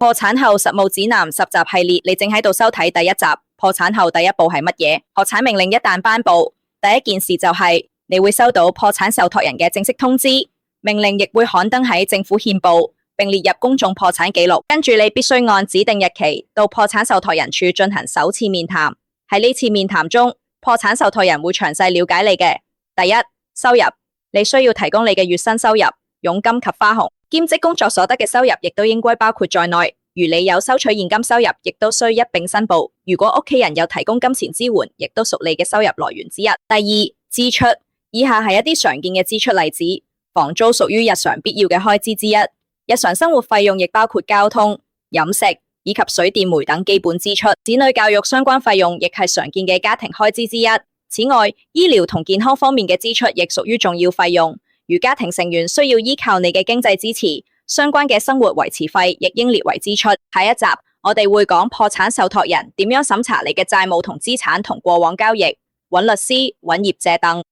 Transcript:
破產後實務指南10集系列，你正喺度收睇第一集。破產後第一步係乜嘢？破產命令一旦頒布，第一件事就係你會收到破產受託人嘅正式通知，命令亦會刊登喺政府憲報，並列入公眾破產記錄。跟住你必須按指定日期到破產受託人處進行首次面談。喺呢次面談中，破產受託人會詳細了解你嘅第一，收入，你需要提供你嘅月薪收入、佣金及花紅。兼職工作所得嘅收入亦都應該包括在內，如你有收取現金收入，亦都需一併申報。如果屋企人有提供金錢支援，亦都屬你嘅收入來源之一。第二，支出，以下係一啲常見嘅支出例子。房租屬於日常必要嘅開支之一，日常生活費用亦包括交通、飲食以及水電煤等基本支出。子女教育相關費用亦係常見嘅家庭開支之一。此外，醫療同健康方面嘅支出亦屬於重要費用。如家庭成員需要依靠你嘅經濟支持，相關嘅生活維持費亦應列為支出。下一集我哋會講破產受託人點樣審查你嘅債務同資產同過往交易，揾律師、揾業者等。